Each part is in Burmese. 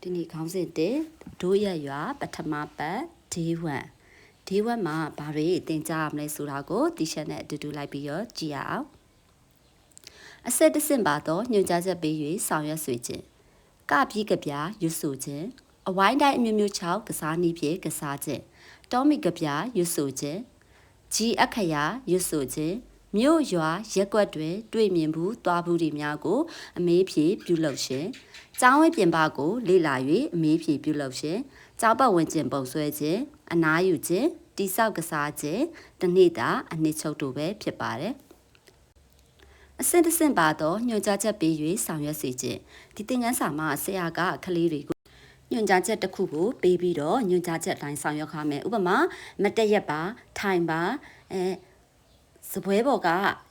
ဒီနေ့ခေါင်းစဉ်တဲ့ဒိုးရရွာပထမပတ်ဒေးဝတ်မှာဘာတွေသင်ကြားရမလဲဆိုတာကိုတီရှပ်နဲ့အတူတူလိုက်ပြီးတော့ကြည့်ရအောင်အဆက်တဆင့်ပါတော့ညွှန်ကြားချက်ပေး၍ဆောင်ရွက်ဆွေခြင်းကပြီးကပြရွတ်ဆိုခြင်းအဝိုင်းတိုင်းအမျိုးမျိုး6ကစားနည်းဖြင့်ကစားခြင်းတောမီကပြရွတ်ဆိုခြင်းကြီးအခရာရွတ်ဆိုခြင်းမြို့ရွာရက်ကွက်တွင်တွေ့မြင်ဘူးသွားဘူးတွေများကိုအမေးဖြေပြုလုပ်ခြင်းကျောင်းဝဲပြင်ပကိုလေ့လာ၍အမေးဖြေပြုလုပ်ခြင်းကျောင်းပတ်ဝန်းကျင်ပုံဆွဲခြင်းအနားယူခြင်းတိဆောက်ကစားခြင်းတနေ့တာအနှစ်ချုပ်တို့ပဲဖြစ်ပါတယ်အစစ်တဆင့်ပါတော့ညွှန်ကြားချက်ပေး၍ဆောင်ရွက်စေခြင်းဒီသင်ခန်းစာမှာဆရာကကလေးတွေကိုညွှန်ကြားချက်တစ်ခုကိုပေးပြီးတော့ညွှန်ကြားချက်အတိုင်းဆောင်ရွက်ခမယ်ဥပမာမတက်ရက်ပါထိုင်ပါစပွဲပေါ်က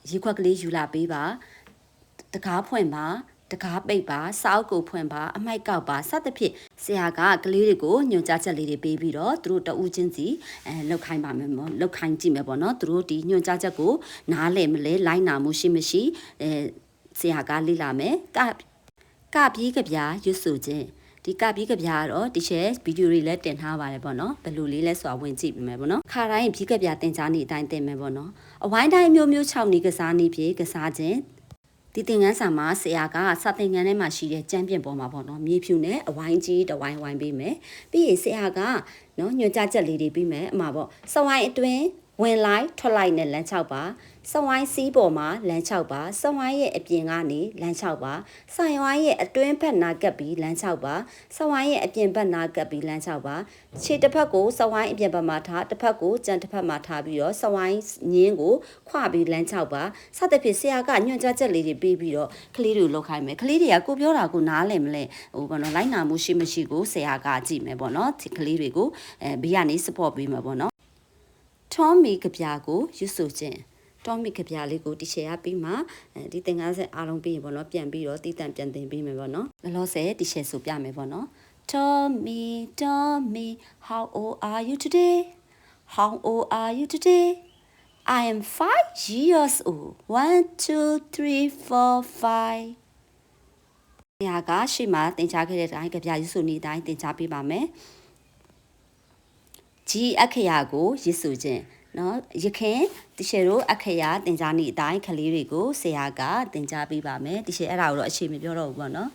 ရေခွက်ကလေးယူလာပေးပါတကားဖွင့်ပါတကားပိတ်ပါစောက်ကိုဖွင့်ပါအမိုက်ကောက်ပါစသဖြင့်ဆရာကကလေးတွေကိုညွှန်ကြားချက်လေးတွေပေးပြီးတော့သူတို့တဦးချင်းစီလောက်ခိုင်းပါမယ်ပေါ့လောက်ခိုင်းကြည့်မယ်ပေါ့နော်သူတို့ဒီညွှန်ကြားချက်ကိုနားလည်မလဲလိုက်နာမှုရှိမရှိဆရာကလေ့လာမယ်ကပြီးကပြရွတ်ဆိုခြင်းဒီကပြီးကပြကတော့ဒီချက်ဗီဒီယိုတွေလည်းတင်ထားပါတယ်ပေါ့နော်ဘယ်လိုလေးလဲဆိုတာဝင်ကြည့်ပေးမယ်ပေါ့နော်ခါတိုင်းပြီးကပြတင်ကြားနေအတိုင်းတင်မယ်ပေါ့နော်အဝိုင်းတိုင်းမျိုးမျိုး6နေကစားနေဖြင့်ကစားခြင်းဒီသင်ခန်းစာမှာဆရာကစာသင်ခန်းထဲမှာရှိတဲ့ကျမ်းပြင်ပေါ်မှာပေါ့နော်မြေဖြူနဲ့အဝိုင်းကြီးတဝိုင်းဝိုင်းပေးမယ်ပြီးရင်ဆရာကနော်ညွှန်ကြားချက်လေးတွေပြီးမယ်အမှာပေါ့စဝိုင်းအတွင်းဝင်လိုက်ထွက်လိုက်နဲ့လမ်း6ပါစဝိုင်းစီးပေါ်မှာလမ်း6ပါစဝိုင်းရဲ့အပြင်ကနေလမ်း6ပါဆိုင်ဝိုင်းရဲ့အတွင်းဘက်နာကပ်ပြီးလမ်း6ပါစဝိုင်းရဲ့အပြင်ဘက်နာကပ်ပြီးလမ်း6ပါခြေတစ်ဖက်ကိုစဝိုင်းအပြင်ဘက်မှာထားတစ်ဖက်ကိုကြံတစ်ဖက်မှာထားပြီးတော့စဝိုင်းညင်းကိုခွပြီးလမ်း6ပါစသဖြင့်ဆရာကညွှန်ကြားချက်လေးတွေပေးပြီးတော့ကလေးတွေလောက်ခိုင်းမယ်ကလေးတွေကကိုပြောတာကိုနားလည်မလဲဟိုဘောနော်လိုက်နာမှုရှိမရှိကိုဆရာကကြည့်မယ်ပေါ့နော်ဒီကလေးတွေကိုဘေးကနေ support ပေးမှာပေါ့နော်ထောမီကပြကိုရွတ်ဆိုခြင်းတောမီကပြလေးကိုတီချေရပြီးမှဒီသင်္ကန်းဆက်အားလုံးပြီးရင်ပေါ့နော်ပြန်ပြီးတော့တည်တံ့ပြန်သင်ပေးမယ်ပေါ့နော်လောလောဆယ်တီချေဆိုပြမယ်ပေါ့နော် Tommy how old are you today how old are you today I am 5 years old 1 2 3 4 5ဆရာကရှေ့မှာသင်ကြားခဲ့တဲ့အတိုင်းကပြရွတ်ဆိုနေတိုင်းသင်ကြားပေးပါမယ်ကြီးအခရာကိုရွတ်ဆိုခြင်းနော်ရခင်တရှယ်တို့အခရာသင်ကြားနေအတိုင်းကလေးတွေကိုဆရာကသင်ကြားပေးပါမယ်တရှယ်အဲ့ဒါကိုတော့အခြေမပြောတော့ဘူးပေါ့နော်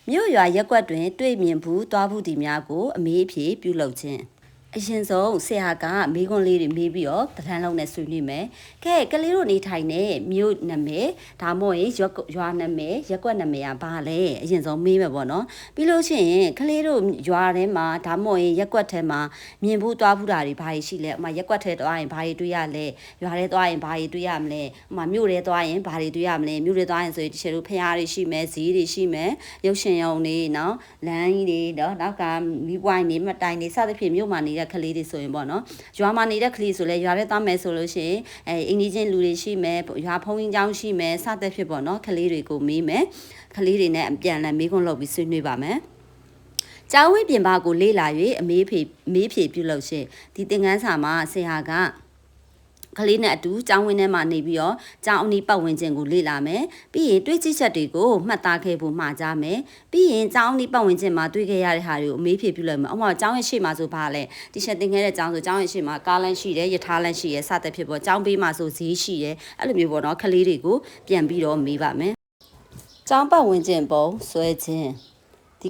မြို့ရွာရက်ကွက်တွင်တွေ့မြင်ဘူးသွားဘူးဒီများကိုအမေးအဖြေပြုလုပ်ခြင်းအရင်ဆုံးဆရာကမေးခွန်းလေးတွေမေးပြီးတော့တထန်းလုံးနဲ့ဆွေးနွေးမယ်ကဲကလေးတို့နေထိုင်တဲ့မြို့နာမည်ဒါမှမဟုတ်ရွာနာမည်ရက်ကွက်နာမည်ကဘာလဲအရင်ဆုံးမေးမယ်ပေါ့နော်ပြီးလို့ရှိရင်ကလေးတို့ရွာထဲမှာဒါမှမဟုတ်ရက်ကွက်ထဲမှာမြင်ဘူးသွားဘူးတာတွေဘာတွေရှိလဲဥမာရက်ကွက်ထဲသွားရင်ဘာတွေတွေ့ရလဲရွာထဲသွားရင်ဘာတွေတွေ့ရမလဲဥမာမြို့ထဲသွားရင်ဘာတွေတွေ့ရမလဲမြို့ထဲသွားရင်ဆိုရင်တချို့တို့ဖျားတွေရှိမယ်ဈေးတွေရှိမယ်ရုပ်ရှင်ရုံတွေနော်လမ်းကြီးတွေနော်နောက်ကမီးပွိုင်းတွေမတိုင်တွေစသဖြင့်မြို့မှာနေတဲ့ကလေးတွေဆိုရင်ပေါ့နော်ရွာမှာနေတဲ့ကလေးဆိုလဲရွာထဲသွားမယ်ဆိုလို့ရှိရင်အင်ဂျီချင်းလူတွေရှိမယ်ရွာဖုံးကြီးကျောင်းရှိမယ်စသဖြင့်ပေါ့နော်ကလေးတွေကိုမေးမယ်ကလေးတွေနဲ့အပြန်လည်မေးခွန်းလုပ်ပြီးဆွေးနွေးပါမယ်ကျောင်းဝင်းပြင်ပကိုလေ့လာ၍အမေးဖြေပြုလုပ်ရှင်ဒီသင်ခန်းစာမှာဆရာကကလေးနဲ့အတူကျောင်းဝင်းထဲမှာနေပြီးတော့ကျောင်းအနီးပတ်ဝန်းကျင်ကိုလေ့လာမယ်ပြီးရင်တွေးကြည့်ချက်တွေကိုမှတ်သားခဲ့ဖို့မှာကြမယ်ပြီးရင်ကျောင်းအနီးပတ်ဝန်းကျင်မှာတွေးခဲ့ရတဲ့ဟာတွေကိုအမေးဖြေပြုလုပ်မယ်ဥပမာကျောင်းရဲ့ရှေ့မှာဆိုဘာလဲတီရှပ်သင်ခဲ့တဲ့ကျောင်းဆိုကျောင်းရဲ့ရှေ့မှာကားလမ်းရှိတယ်ရထားလမ်းရှိတယ်စသဖြင့်ပေါ့ကျောင်းဘေးမှာဆိုဈေးရှိတယ်အဲ့လိုမျိုးပေါ့နော်ကလေးတွေကိုပြန်ပြီးတော့မေးပါမယ်ကျောင်းပတ်ဝန်းကျင်ပုံဆွဲခြင်း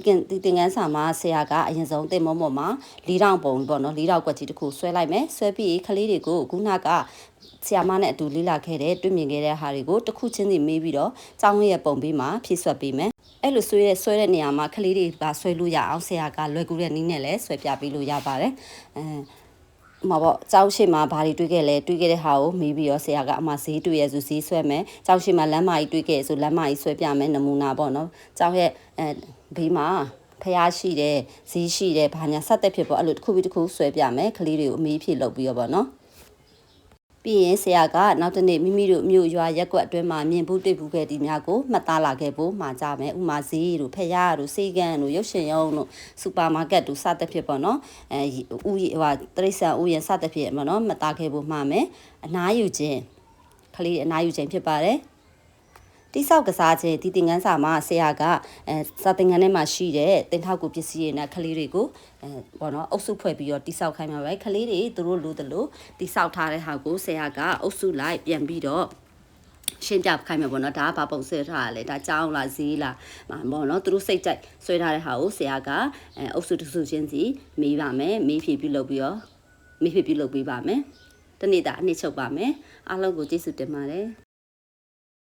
ဒီသင်ခန်းစာမှာဆရာကအရင်ဆုံးတင်မောပေါ်မှာ4000ပုံပေါ့နော်4000ကွက်ကြီးတစ်ခုဆွဲလိုက်မယ်ဆွဲပြီးကလေးတွေကိုခုနကဆရာမနဲ့အတူလေ့လာခဲ့တဲ့တွေ့မြင်ခဲ့တဲ့ဟာတွေကိုတစ်ခုချင်းစီမေးပြီးတော့ကျောင်းရဲ့ပုံပေးမှာဖြည့်ဆွတ်ပေးမယ်အဲ့လိုဆွဲတဲ့နေရာမှာကလေးတွေကဆွဲလို့ရအောင်ဆရာကလွယ်ကူတဲ့နည်းနဲ့လည်းဆွဲပြပေးလို့ရပါတယ်မှာပေါ့ကျောင်းရှိမှာဘာတွေတွေ့ခဲ့လဲတွေ့ခဲ့တဲ့ဟာကိုမေးပြီးတော့ဆရာကအမှဈေးတွေ့ရဆိုဈေးဆွဲမယ်ကျောင်းရှိမှာလမ်းမကြီးတွေ့ခဲ့ဆိုလမ်းမကြီးဆွဲပြမယ်နမူနာပေါ့နော်ကျောင်းရဲ့ဘေးမှာဖျားရှိတယ်ဈေးရှိတယ်ဘာညာစတဲ့ဖြစ်ပေါ့အဲ့လိုတစ်ခုပြီးတစ်ခုဆွဲပြမယ်ကလေးတွေကိုအမေးဖြေလုပ်ပြီးတော့ပေါ့နော်ပြီးရင်ဆရာကနောက်တစ်နေ့မိမိတို့မြို့ရွာရက်ကွက်အတွင်းမှာမြင်ဘူးတွေ့ဘူးခဲ့ဒီများကိုမှတ်သားလာခဲ့ဖို့မှာကြမယ်ဥမာဈေးတို့ဖျားတို့စေကန်းတို့ရုပ်ရှင်ရုံတို့စူပါမားကတ်တို့စတဲ့ဖြစ်ပေါ့နော်တရိษံဥယျာဉ်စတဲ့ဖြစ်ပေါ့နော်မှတ်သားခဲ့ဖို့မှာမယ်အနားယူခြင်းကလေးအနားယူခြင်းဖြစ်ပါတယ်တ တိဆောက်ကစားခြင်းဒီတင်ငန်းစာမှာဆရာကစာသင်ခန်းထဲမှာရှိတဲ့တင်ထောက်ကူပစ္စည်းတွေနဲ့ကလေးတွေကိုပေါ့နော်အုပ်စုဖွဲ့ပြီးတော့တိဆောက်ခိုင်းမှာပဲကလေးတွေသူတို့လိုသလိုတိဆောက်ထားတဲ့ဟာကိုဆရာကအုပ်စုလိုက်ပြန်ပြီးတော့ရှင်းပြခိုင်းမှာပေါ့နော်ဒါကဘာပုံဆွဲထားရလဲဒါကြောင်းလားဈေးလားပေါ့နော်သူတို့စိတ်ကြိုက်ဆွဲထားတဲ့ဟာကိုဆရာကအုပ်စုတစ်စုချင်းစီမေးပါမယ်မေးဖြေပြုလုပ်ပြီးတော့မေးဖြေပြုလုပ်ပေးပါမယ်တနေ့တာအနှစ်ချုပ်ပါမယ်အားလုံးကိုကျေးဇူးတင်ပါတယ်